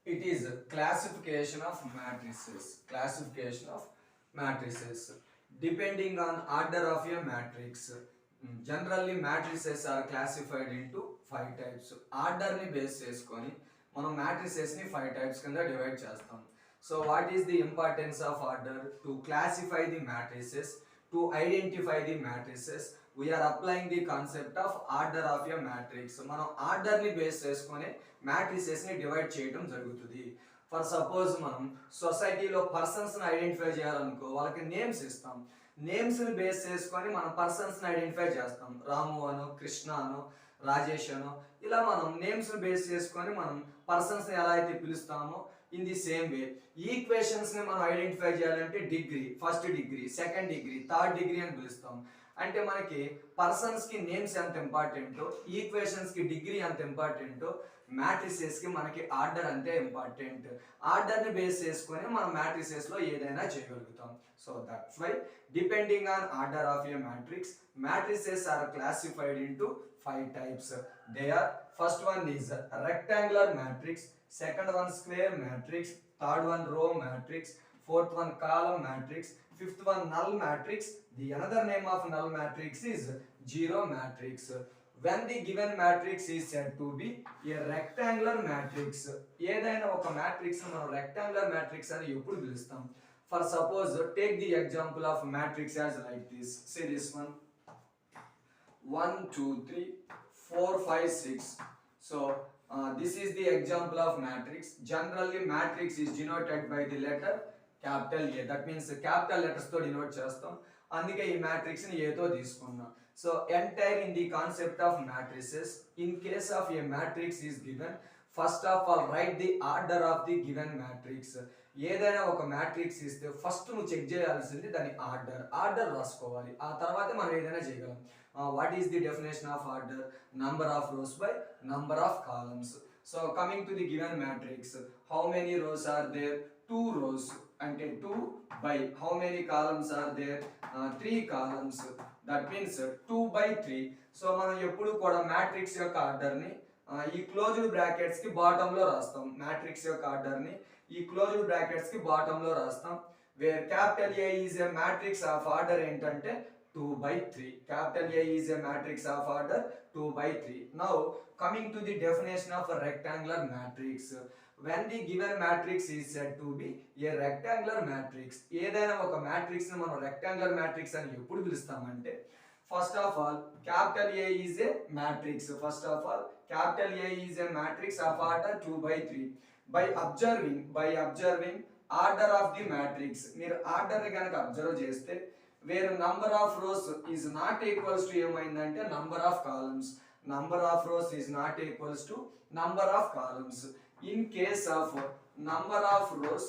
It is classification of matrices. Classification of matrices. Depending on order of a matrix. Generally matrices are classified into 5 types. Order ni base చేసుకొని మనం matrices ని 5 types కింద divide చేస్తాం. So what is the importance of order? To classify the matrices, to identify the matrices, we are applying the concept of order of a matrix. మనం order ని base చేసుకొని matrices ని divide చేయడం జరుగుతుంది. For suppose మనం సొసైటీలో persons ని identify చేయాలనుకో వాళ్ళకి నేమ్స్ ఇస్తాం. నేమ్స్ ని బేస్ చేసుకొని మనం పర్సన్స్ ని ఐడెంటిఫై చేస్తాం. రాము అను, కృష్ణ అను, రాజేష్ అను, ఇలా మనం నేమ్స్ ని బేస్ చేసుకొని మనం పర్సన్స్ ని ఎలా అయితే పిలుస్తామో in the same way equations ని మనం ఐడెంటిఫై చేయాలంటే degree, first degree, second degree, third degree అని పిలుస్తాం. అంటే మనకి పర్సన్స్ కి నేమ్స్ ఎంత ఇంపార్టెంటో, ఈక్వేషన్స్ కి డిగ్రీ ఎంత ఇంపార్టెంటో, మ్యాట్రిసెస్ కి మనకి ఆర్డర్ అంతే ఇంపార్టెంట్. ఆర్డర్ ని బేస్ చేసుకొని మనం మ్యాట్రిసెస్ లో ఏదైనా చేయగలుగుతాం. So that's why depending on order of a matrix, matrices are classified into 5 types. They are, first one is rectangular matrix, second one square matrix, third one row matrix, fourth one column matrix, fifth one null matrix. The another name of null matrix is zero matrix. When the given matrix is said to be a rectangular matrix, ఏదైనా ఒక matrix మనం rectangular matrix అని ఎప్పుడు పిలుస్తాం? For suppose take the example of matrix as like this. Say this one, 1 2 3 4 5 6. So this is the example of matrix. Generally matrix is denoted by the letter capital A. That means capital letters తో denote చేస్తాం. అందుకే ఈ matrix ని A తో తీసుకున్నాం. So entire in the concept of matrices, in case of a matrix is given, first of all write the order of the given matrix. ఏదైనా ఒక matrix ఇస్తే ఫస్ట్ నువ్వు చెక్ చేయాల్సింది దాని ఆర్డర్ రాసుకోవాలి. ఆ తర్వాత మనం ఏదైనా చేయగలం. What is the definition of order? Number of rows by number of columns. So coming to the given matrix, how many rows are there? 2 rows. అంటే 2 by how many columns are there? 3 columns. That means 2 by 3. So మనం ఎప్పుడు కూడా matrix యొక్క ఆర్డర్ని ఈ closed brackets కి bottom లో రాస్తాం. మ్యాట్రిక్స్ యొక్క ఆర్డర్ ని ఈ క్లోజ్డ్ బ్రాకెట్స్ కి బాటమ్ లో రాస్తాం. Where capital A is a matrix of order ఏంటంటే 2 by 3. Capital A is a matrix of order 2 by 3. Now coming to the definition of a rectangular matrix. When the given matrix is said to be a rectangular matrix, ఏదైనా ఒక matrix ని మనం rectangular matrix అని ఎప్పుడు పిలుస్తామంటే, first of all capital A is a matrix. First of all capital A is a matrix of order 2 by 3. By observing order of the matrix, మీరు order ని గనక observe చేస్తే where number of rows is not equals to ఏమైందంటే number of columns. Number of rows is not equals to number of columns. In case of number of rows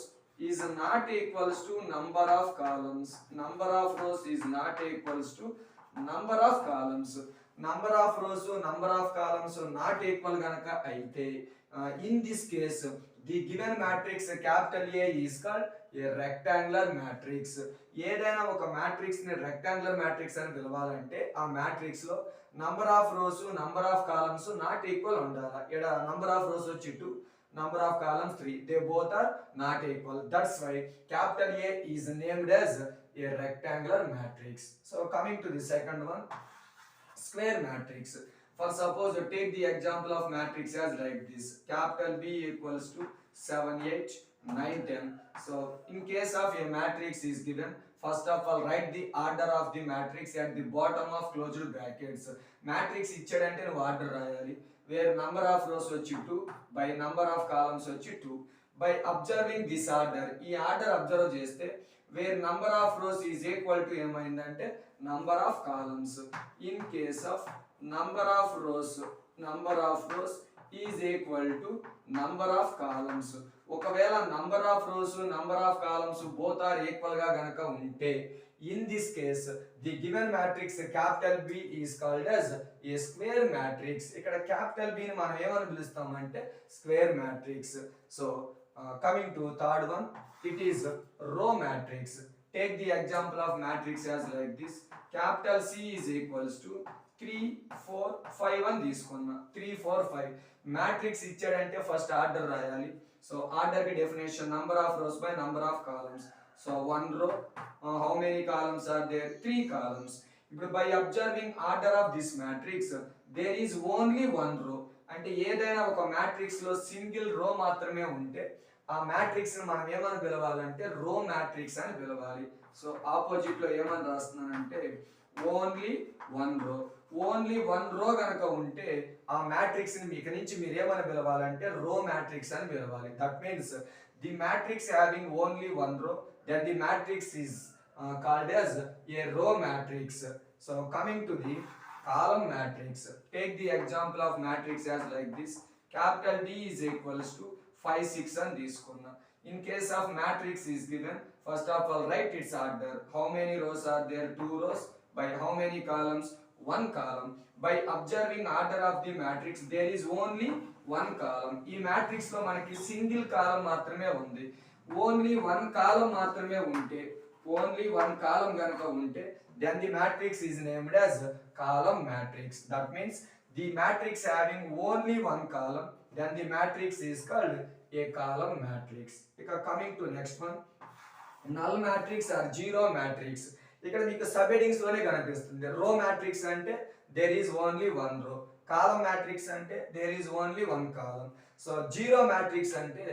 is not equals to number of columns, number of rows is not equals to number of columns. Number of rows, number of columns not equal ganaka aithe, in this case the given matrix capital A is called a rectangular matrix. ఏదైనా ఒక matrix ని rectangular matrix అని పిలవాలంటే ఆ matrix లో number of rows, number of columns not equal ఉండాలి. ఇక్కడ number of rose వచ్చి 2, number of columns 3. They both are not equal. That's why capital A is named as a rectangular matrix. So coming to the second one, square matrix. For suppose take the example of matrix as like this. Capital B equals to 7 8 9 10. So in case of a matrix is given, first of all write the order of the matrix at the bottom of closed brackets. Matrix ఇచ్చాడంటే నువ్వు order రాయాలి. where number of rows వచ్చి 2 by number of columns వచ్చి 2. By observing this order, ఈ order observe చేస్తే where number of rows is equal to ఏమైందంటే number of columns. In case of number of rows is equal to number of columns. ఒకవేళ number of rows, number of columns both are equal గా గనక ఉంటే, in this case the given matrix capital B is called as a square matrix. ఇక్కడ capital B ని మనం ఏమని పిలుస్తామంటే square matrix. So coming to third one, it is row matrix. Take the example of matrix as like this. Capital C is equals to 3 4 5 అని తీసుకున్నా 3 4 5 matrix ఇచ్చాడంటే first order రాయాలి so order కి definition number of rows by number of columns so 1 row how many columns are there 3 columns ఇప్పుడు by observing order of this matrix there is only one row అంటే ఏదైనా ఒక matrix లో single రో మాత్రమే ఉంటే ఆ మ్యాట్రిక్స్ ని మనం ఏమని పిలవాలంటే రో మ్యాట్రిక్స్ అని పిలవాలి సో ఆపోజిట్ లో ఏమని రాస్తున్నానంటే ఓన్లీ వన్ రో గనక ఉంటే ఆ మ్యాట్రిక్స్ ని ఇక నుంచి మీరు ఏమని పిలవాలంటే రో మ్యాట్రిక్స్ అని పిలవాలి that means the matrix having only one రో then the matrix is called as a row matrix so coming to the column matrix take the example of matrix as like this capital D is equals to 5 6 and తీసుకున్నా in case of matrix is given first of all write its order how many rows are there 2 rows by how many columns 1 column by observing order of the matrix there is only one column ఈ matrix లో మనకి single కాలం మాత్రమే ఉంది only one కాలం మాత్రమే ఉంటే only one కాలం గనక ఉంటే then the matrix is named as column matrix that means the matrix having only one column then the matrix is called a column matrix ఇక coming to next one null matrix or zero matrix ఇక్కడ మీకు sub headings లోనే కనిపిస్తుంది రో matrix అంటే there is only one row column matrix అంటే there is only one column so zero matrix అంటే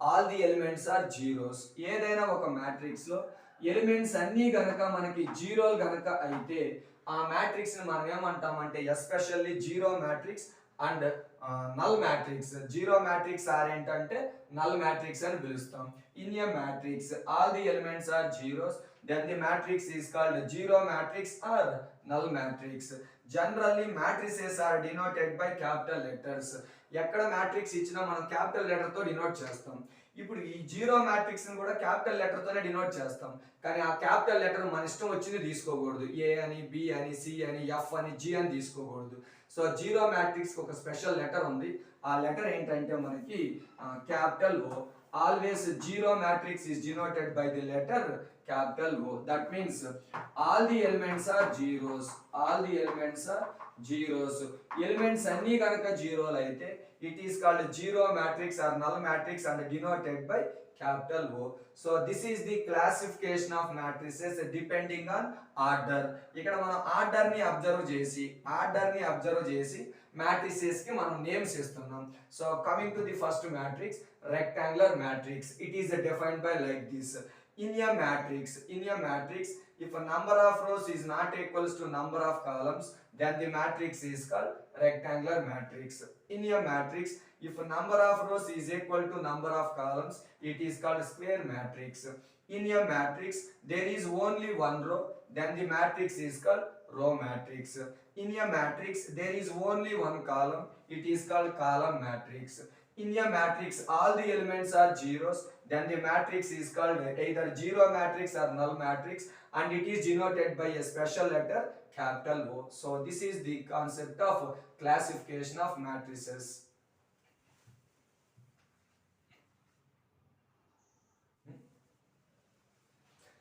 all the elements are zeros ఏదైనా ఒక మ్యాట్రిక్స్ లో ఎలిమెంట్స్ అన్నీ గనక మనకి జీరోలు గనక అయితే ఆ మ్యాట్రిక్స్ ని మనం ఏమంటామంటే especially zero matrix and null matrix zero matrix or ఏంటంటే నల్ మ్యాట్రిక్స్ అని పిలుస్తాం in a matrix all the elements are zeros then the matrix is called zero matrix or null matrix generally matrices are denoted by capital letters ఎక్కడ matrix ఇచ్చినా మనం capital letter తో denote చేస్తాం ఇప్పుడు ఈ zero matrix ని కూడా capital letter తోనే డినోట్ చేస్తాం కానీ ఆ క్యాపిటల్ లెటర్ మన ఇష్టం వచ్చింది తీసుకోకూడదు ఏ అని బి అని సి అని ఎఫ్ అని జి అని తీసుకోకూడదు సో జీరో మ్యాట్రిక్స్ కి ఒక స్పెషల్ లెటర్ ఉంది ఆ లెటర్ ఏంటంటే మనకి capital oh always zero matrix is denoted by the letter capital O that means all the elements are zeros elements అన్ని కనుక జీరోలు అయితే it is called zero matrix or null matrix and denoted by capital O so this is the classification of matrices depending on order ఇక్కడ మనం order ని observe చేసి matrices కి మనం names ఇస్తున్నాం so coming to the first matrix rectangular matrix it is defined by like this in a matrix if a number of rows is not equals to number of columns then the matrix is called rectangular matrix in a matrix if a number of rows is equal to number of columns it is called square matrix in a matrix there is only one row then the matrix is called row matrix in a matrix there is only one column it is called column matrix in a matrix all the elements are zeros then the matrix is called either zero matrix or null matrix and it is denoted by a special letter capital O so this is the concept of classification of matrices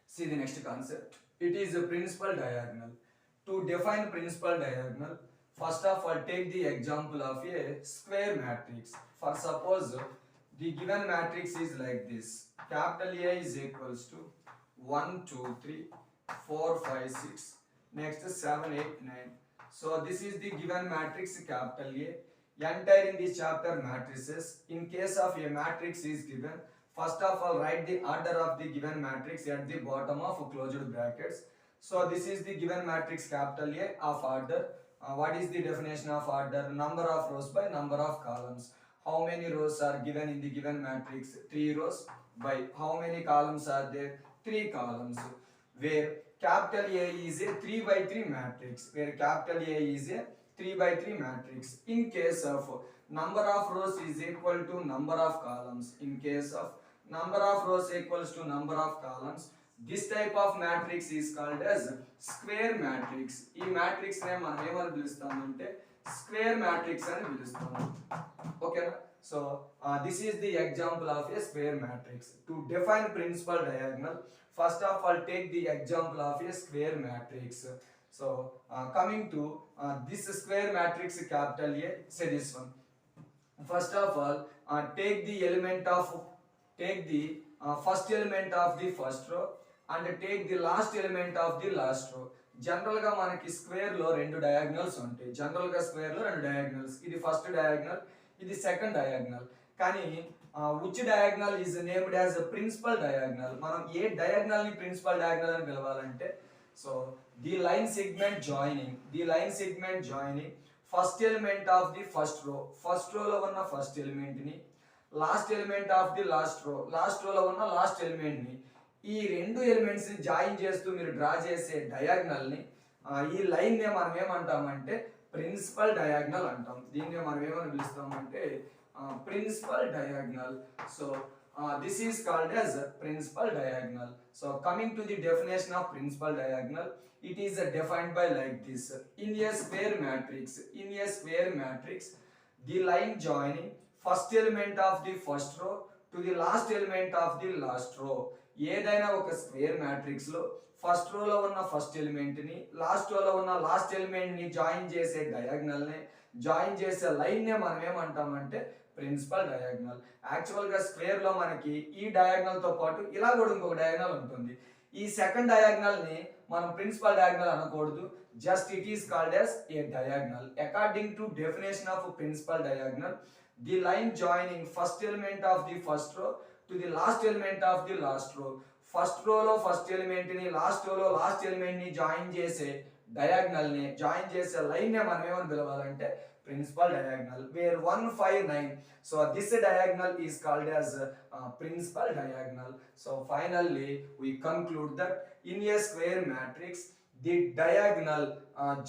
see the next concept it is a principal diagonal to define principal diagonal first of all take the example of a square matrix for suppose the given matrix is like this capital A is equals to 1 2 3 4 5 6 next 7 8 9 so this is the given matrix capital A entire in this chapter matrices in case of a matrix is given first of all write the order of the given matrix at the bottom of closed brackets so this is the given matrix capital A of order what is the definition of order number of rows by number of columns how many rows are given in the given matrix 3 rows by how many columns are there 3 columns where capital A is a 3 by 3 matrix where capital A is a 3 by 3 matrix in case of number of rows is equal to number of columns in case of number of rows equals to number of columns this type of matrix is called as square matrix ఈ matrix నే మనం ఏమని పిలుస్తామంటే square matrix అని పిలుస్తాము ఓకేనా so this is the example of a square matrix to define principal diagonal first of all take the example of a square matrix So coming to this square matrix capital A, say this one. First of all, take the first element of the first row and take the last element of the last row. General గా మనకి square లో రెండు diagonals ఉంటాయి. General గా square లో రెండు diagonals, ఇది first diagonal, ఇది సెకండ్ డయాగ్నల్. కానీ which diagonal is named as a principal diagonal? మనం ఏ డయాగ్నల్ ని ప్రిన్సిపల్ డయాగ్నల్ అని పిలవాలంటే, so the line segment joining first element of the first రోలో ఉన్న ఫస్ట్ ఎలిమెంట్ ని, last element of the last రోలో ఉన్న లాస్ట్ ఎలిమెంట్ ని, ఈ రెండు ఎలిమెంట్స్ ని జాయిన్ చేస్తూ మీరు డ్రా చేసే డయాగ్నల్ ని, ఈ లైన్ ని మనం ఏమంటామంటే ప్రిన్సిపల్ డయాగ్నల్ అంటాం. దీన్ని మనం ఏమని పిలుస్తామంటే principal diagonal. So this is called as principal diagonal. So coming to the definition of principal diagonal, it is defined by like this. In a square matrix, the line joining first element of the first row to the last element of the last row. ఏదైనా ఒక square matrix లో first రోలో ఉన్న first element ని, last రోలో ఉన్న last element ని join చేసే డయాగ్నల్ ని, జాయిన్ చేసే లైన్ ని మనం ఏమంటామంటే ప్రిన్సిపల్ డయాగ్నల్. యాక్చువల్ గా స్క్వేర్ లో మనకి ఈ డయాగ్నల్ తో పాటు ఇలా కూడా ఇంకొక డయాగ్నల్ ఉంటుంది. ఈ సెకండ్ డయాగ్నల్ ని మనం ప్రిన్సిపల్ డయాగ్నల్ అనకూడదు, just it is called as a diagonal. According to definition of principal diagonal, the line joining first element of the first row to the last element of the last row. First రోలో first element ని, last రోలో last element ని join చేసే diagonal ని, join చేసే line ని మనం ఏమని పిలవాలంటే principal diagonal, where 1 5 9. So this diagonal is called as principal diagonal. So finally we conclude that in a square matrix, the diagonal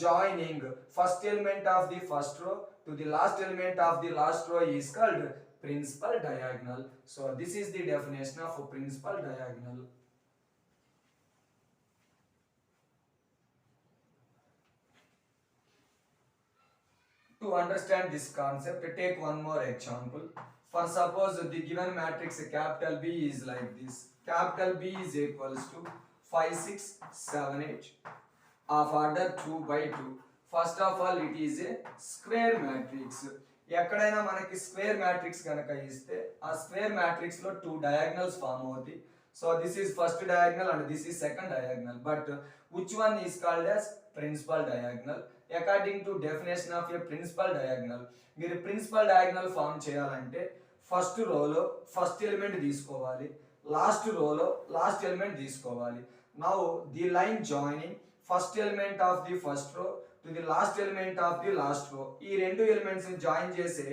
joining first element of the first row to the last element of the last row is called principal diagonal. So this is the definition of principal diagonal. To understand this concept, take one more example. For suppose the given matrix capital B is like this. Capital B is equals to 5 6 7 8 of order 2 by 2. First of all, it is a square matrix. ఎక్కడైనా మనకి square matrix కనుక ఇస్తే ఆ square matrix లో two diagonals form అవుతాయి. So this is first diagonal and this is second diagonal, but which one is called as principal diagonal? According to definition of a principal diagonal, మీరు principal diagonal form చేయాలంటే first రోలో first element తీసుకోవాలి, last రోలో last element తీసుకోవాలి. Now the line joining first element of the first row to the last element of the last row, ఈ రెండు elements ని join చేసే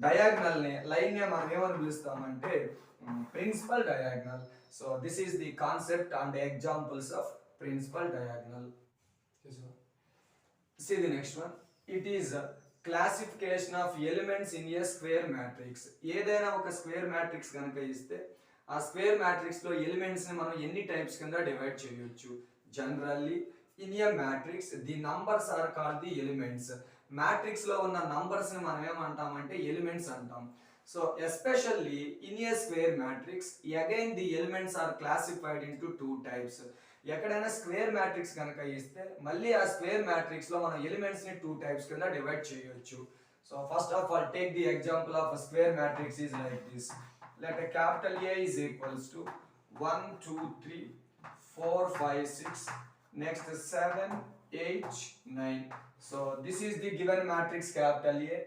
డయాగ్నల్ ని, లైన్ ని మనం ఏమని పిలుస్తామంటే principal diagonal. So this is the concept and examples of principal diagonal. See the next one. It is a classification of elements in a square matrix. ఏదైనా ఒక స్క్వేర్ మ్యాట్రిక్స్ కనుక ఇస్తే ఆ స్క్వేర్ మ్యాట్రిక్స్ లో ఎలిమెంట్స్ ని మనం ఎన్ని types కింద డివైడ్ చేయొచ్చు. Generally in a matrix the numbers are called the elements. Matrix లో ఉన్న నంబర్స్ ని మనం ఏమంటామంటే ఎలిమెంట్స్ అంటాం. So especially in a square matrix again the elements are classified into two types. ఎక్కడైనా స్క్వేర్ మ్యాట్రిక్స్ కనుక ఇస్తే మళ్ళీ ఆ స్క్వేర్ మ్యాట్రిక్స్ లో మనం ఎలిమెంట్స్ ని టూ టైప్స్ కింద డివైడ్ చేయొచ్చు. So first of all take the example of square matrix is like this. Let capital A is equals to 1 2 3 4 5 6, next 7 8 9. So this is the given matrix capital A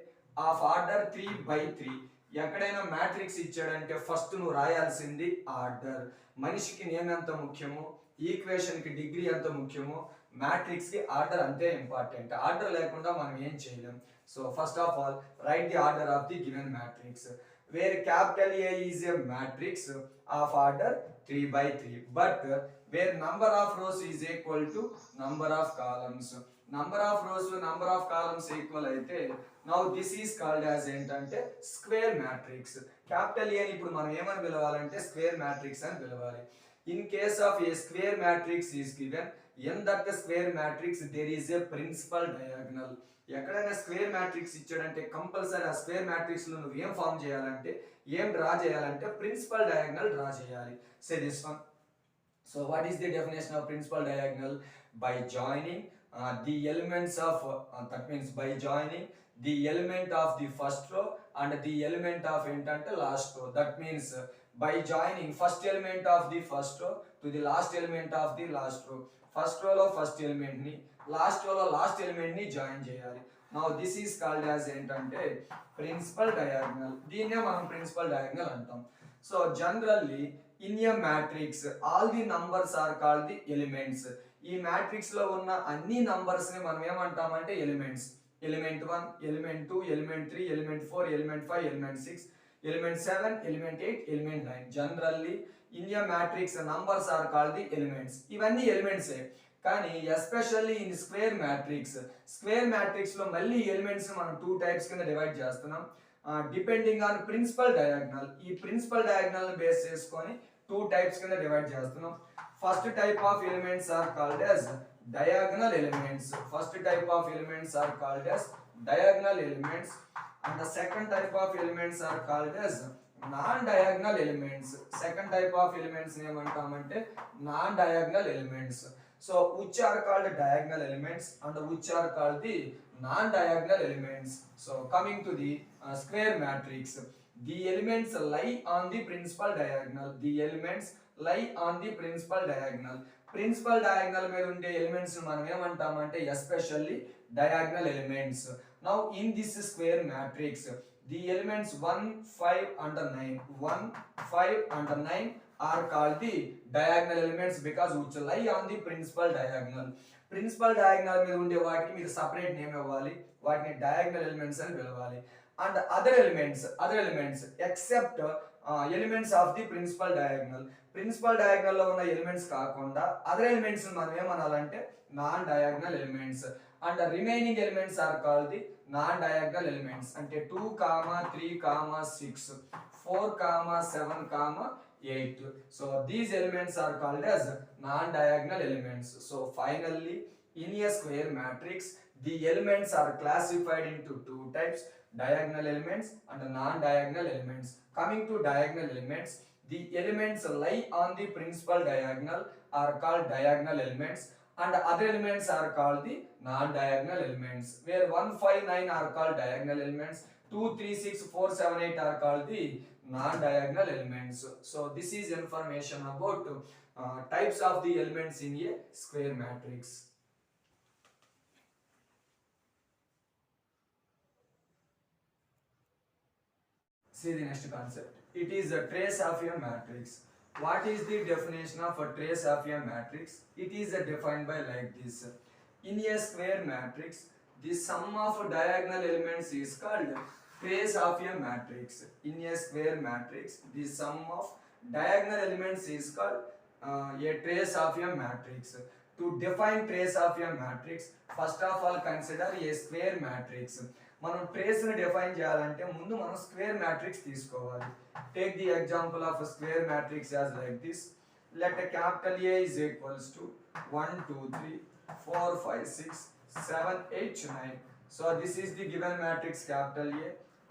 of order 3 by 3. ఎక్కడైనా matrix ఇచ్చాడంటే first నువ్వు రాయాల్సింది order. మనిషికి name ఎంత ముఖ్యమో, equation కి degree ఎంత ముఖ్యమో, matrix కి ఆర్డర్ అంతే ఇంపార్టెంట్. ఆర్డర్ లేకుండా మనం ఏం చేయలేం. So first of all write the order of the given matrix, where capital A is a matrix of order 3 by 3, but where number of rows is equal to number of columns. Number of rows number of columns equal అయితే now this is called as ఏంటంటే square matrix. Capital A ని ఇప్పుడు మనం ఏమని పిలవాలంటే square matrix అని పిలవాలి. In case of a square matrix is given, in that square matrix there is a principal diagonal. ఎక్కడైనా square matrix ఇచ్చాడంటే కంపల్సరీ ఆ స్క్వేర్ మ్యాట్రిక్స్ లో నువ్వు ఏం ఫామ్ చేయాలంటే, ఏం డ్రా చేయాలంటే ప్రిన్సిపల్ డయాగ్నల్ డ్రా చేయాలి. Say this one. So what is the definition of principal diagonal? By joining the elements of that means by joining the element of the first row and the element of entante last row. That means by joining first element of the first row to the last element of the last row, first row లో first element ని లాస్ట్ row లో last element ని join చేయాలి. Now this is called as ఏంటంటే principal diagonal. దీన్నే మనం principal diagonal అంటాం. So generally in a matrix all the numbers are called the elements. ఈ మ్యాట్రిక్స్ లో ఉన్న అన్ని నంబర్స్ ని మనం ఏమంటామంటే elements. Element 1, element 2, element 3, element 4, element 5, element 6, element 7, element 8, element 9. Generally in a matrix numbers are called the elements. ఇవన్నీ ఎలిమెంట్సే. కానీ especially in square matrix, square matrix లో మళ్ళీ ఎలిమెంట్స్ మనం 2 టైప్స్ కింద డివైడ్ చేస్తున్నాం డిపెండింగ్ ఆన్ ప్రిన్సిపల్ డయాగ్నల్. ఈ principal diagonal ని బేస్ చేసుకొని 2 టైప్స్ కింద డివైడ్ చేస్తున్నాం. First type of elements are called as diagonal elements. First type of elements are called as diagonal elements and the second type of elements are called as non-diagonal elements. Second type of elements name antamante non-diagonal elements. So which are called diagonal elements and which are called the non-diagonal elements. So coming to the square matrix, the elements lie on the principal diagonal. The elements lie on the principal diagonal. Principal diagonal మీద ఉండే elements మనం ఏమంటామంటే especially diagonal elements. Now in this square matrix the elements 1, 5 and 9, 1, 5 and 9 are called the diagonal elements because which lie on the principal diagonal. Principal diagonal మీద ఉండే వాటికి మీరు separate name ఇవ్వాలి, వాటిని diagonal elements అని పిలవాలి. And other elements except elements of the principal diagonal. Principal diagonal లో ఉన్న ఎలిమెంట్స్ కాకుండా అదర్ ఎలిమెంట్స్ మనం ఏమనాలంటే non diagonal elements. And remaining elements are called the non diagonal elements. అంటే 2, 3, 6, 4, 7, 8. So these elements are called as non-diagonal elements. So finally in a square matrix the elements are classified into 2 types, diagonal elements and non-diagonal elements. Coming to diagonal elements, the elements lie on the principal diagonal are called diagonal elements and other elements are called the non-diagonal elements. Where 1, 5, 9 are called diagonal elements, 2, 3, 6, 4, 7, 8 are called the non-diagonal elements. So this is information about types of the elements in a square matrix. See the next concept. It is a trace of a matrix. What is the definition of a trace of a matrix? It is defined by like this. In a square matrix, the sum of diagonal elements is called trace of a matrix. In a square matrix, the sum of diagonal elements is called a trace of a matrix. To define trace of a matrix, first of all consider a square matrix. మనం trace ని define చేయాలంటే ముందు మనం square matrix తీసుకోవాలి. Take the example of square matrix as like this. Let capital A is equals to 1, 2, 3, 4, 5, 6, 7, 8, 9. So this is the given matrix capital A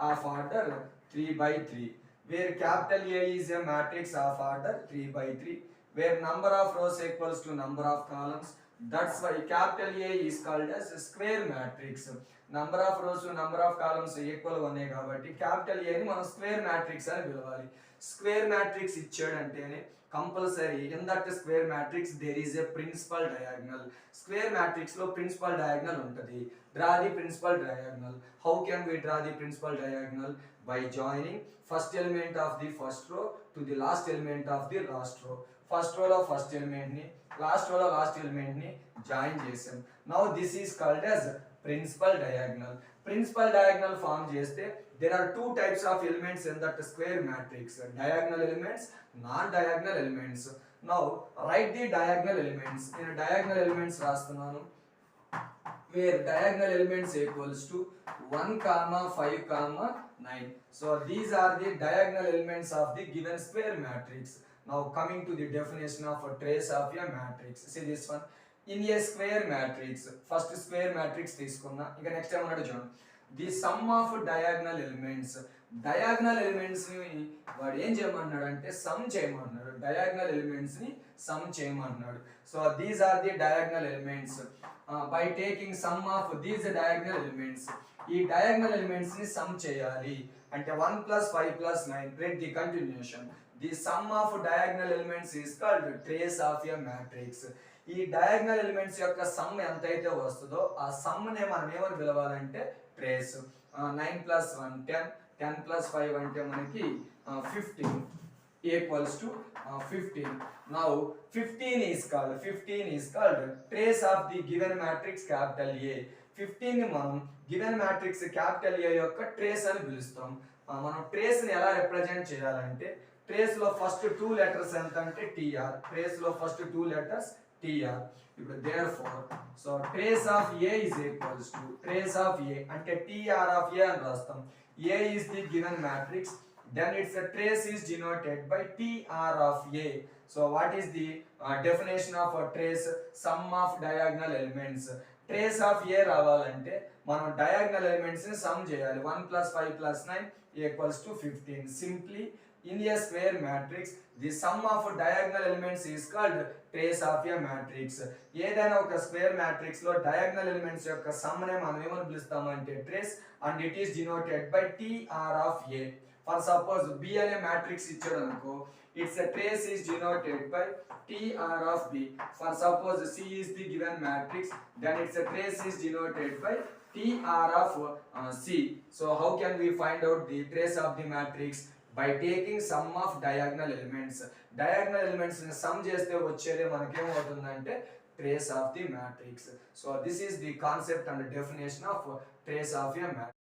of order 3 by 3, where capital A is a matrix of order 3 by 3, where number of rows equals to number of columns. That's why capital A is called as a square matrix. Number of rows number of columns equal ఉన్నాయి కాబట్టి capital A ని మనం square matrix అని పిలవాలి. Square matrix ఇచ్చాడంటేనే compulsory in that square matrix there is a principal diagonal. Square matrix లో principal diagonal ఉంటుంది. Draw the principal diagonal. How can we draw the principal diagonal? By joining first element of the first row to the last element of the last row. First రోలో first element ని, last రోలో last element ని join చేసాం. Now this is called as principal diagonal. Principal diagonal form చేస్తే there are 2 types of elements in that square matrix, diagonal elements, non-diagonal elements. Now write the diagonal elements. నేను diagonal elements రాస్తున్నాను. Where diagonal elements equals to 1, 5, 9. So these are the diagonal elements of the given square matrix. Now coming to the definition of a trace of a matrix. See this one. In a square matrix, first square matrix తీసుకున్నా. ఇక next ఏమన్నాడు చూడండి. The sum of diagonal elements. Diagonal elements ని వాడు ఏం చేయమన్నాడు అంటే sum చేయమన్నాడు. డయాగ్నల్ ఎలిమెంట్స్ ని సమ్ చేయమన్నాడు. So these are the diagonal elements. By taking sum of these diagonal elements, ఈ డయాగ్నల్ ఎలిమెంట్స్ ని సమ్ చేయాలి. అంటే 1 + 5 + 9 break the continuation. The sum of diagonal elements is called trace of a matrix. ఈ diagonal elements యొక్క some ఎంతైతే వస్తుందో ఆ some నే మనం ఏమని పిలవాలంటే ట్రేస్. 9 + 1 10, 10 + 5 అంటే మనకి 15 equals to 15. Now 15 is called trace of the given matrix capital A. 15 ని మనం గివెన్ మ్యాట్రిక్స్ క్యాపిటల్ ఏ యొక్క ట్రేస్ అని పిలుస్తాం. మనం ట్రేస్ ని ఎలా రిప్రజెంట్ చేయాలంటే ట్రేస్ లో ఫస్ట్ 2 లెటర్స్ ఎంత అంటే టిఆర్. ట్రేస్ లో ఫస్ట్ 2 లెటర్స్ టిఆర్. ఇప్పుడు therefore so trace of A is equals to trace of A అంటే టిఆర్ ఆఫ్ ఏ అని రాస్తాం. A is the given matrix, then its trace is denoted by TR of A. So what is the definition of a trace? Sum of diagonal elements. Trace of A రావాలంటే మనం diagonal elements ని sum చేయాలి. 1 + 5 + 9 equals to 15. Simply in a square matrix the sum of diagonal elements is called trace of a matrix. ఏదైనా ఒక square matrix లో diagonal elements యొక్క some నే మనం ఏమని పిలుస్తామంటే trace, and it is denoted by TR of A. For suppose B అనే matrix ఇచ్చాడు అనుకో, its trace is denoted by TR of B. For suppose C is the given matrix, then its trace is denoted by TR of C. So how can we find out the trace of the matrix? By taking sum of diagonal elements. Diagonal elements ని sum చేస్తే వచ్చేదే మనకేమవుతుందంటే trace of the matrix. So this is the concept and definition of trace of a matrix.